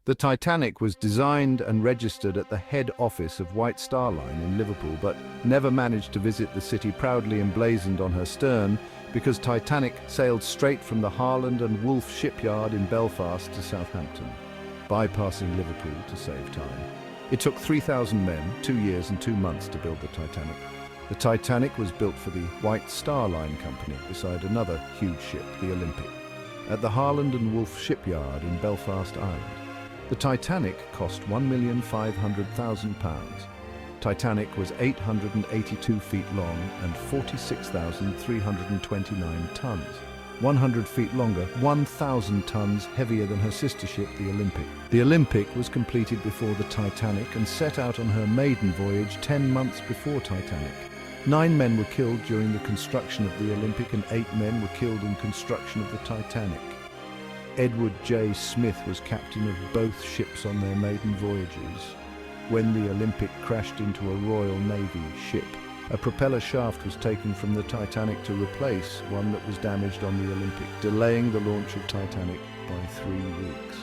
The Titanic was designed and registered at the head office of White Star Line in Liverpool, but never managed to visit the city proudly emblazoned on her stern because Titanic sailed straight from the Harland and Wollfe Shipyard in Belfast to Southampton, bypassing Liverpool to save time. It took 3,000 men, 2 years and 2 months to build the Titanic. The Titanic was built for the White Star Line company beside another huge ship, the Olympic, at the Harland and Wollfe Shipyard in Belfast, Ireland. The Titanic cost £1,500,000. Titanic was 882 feet long and 46,329 tons. 100 feet longer, 1,000 tons heavier than her sister ship, the Olympic. The Olympic was completed before the Titanic and set out on her maiden voyage 10 months before Titanic. 9 men were killed during the construction of the Olympic and 8 men were killed in construction of the Titanic. Edward J. Smith was captain of both ships on their maiden voyages. When the Olympic crashed into a Royal Navy ship, a propeller shaft was taken from the Titanic to replace one that was damaged on the Olympic, delaying the launch of Titanic by 3 weeks.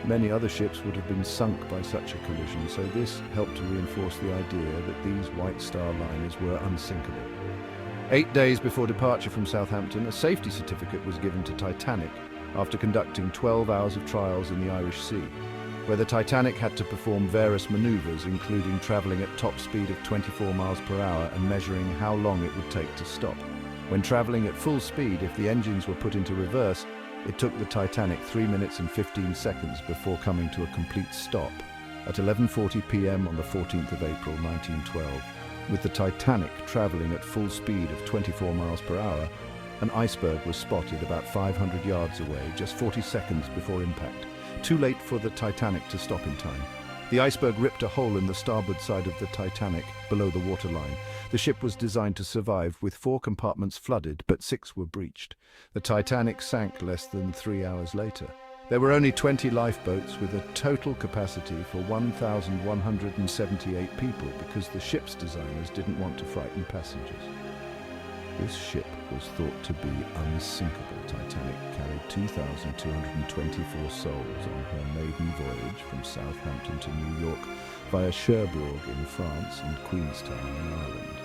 Many other ships would have been sunk by such a collision, so this helped to reinforce the idea that these White Star liners were unsinkable. 8 days before departure from Southampton, a safety certificate was given to Titanic after conducting 12 hours of trials in the Irish Sea, where the Titanic had to perform various maneuvers, including travelling at top speed of 24 miles per hour and measuring how long it would take to stop. When travelling at full speed, if the engines were put into reverse, it took the Titanic 3 minutes and 15 seconds before coming to a complete stop at 11:40 p.m. on the 14th of April 1912. With the Titanic travelling at full speed of 24 miles per hour, an iceberg was spotted about 500 yards away, just 40 seconds before impact. Too late for the Titanic to stop in time. The iceberg ripped a hole in the starboard side of the Titanic, below the waterline. The ship was designed to survive, with 4 compartments flooded, but 6 were breached. The Titanic sank less than 3 hours later. There were only 20 lifeboats with a total capacity for 1,178 people because the ship's designers didn't want to frighten passengers. This ship was thought to be unsinkable. Titanic carried 2,224 souls on her maiden voyage from Southampton to New York via Cherbourg in France and Queenstown in Ireland,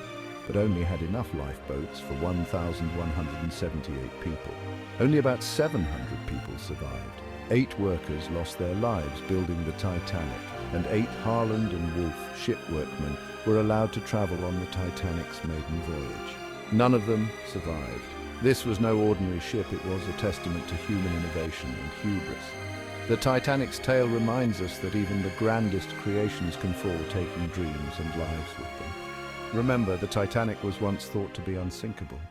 but only had enough lifeboats for 1,178 people. Only about 700 people survived. 8 workers lost their lives building the Titanic, and 8 Harland and Wollfe ship workmen were allowed to travel on the Titanic's maiden voyage. None of them survived. This was no ordinary ship, it was a testament to human innovation and hubris. The Titanic's tale reminds us that even the grandest creations can fall, taking dreams and lives with them. Remember, the Titanic was once thought to be unsinkable.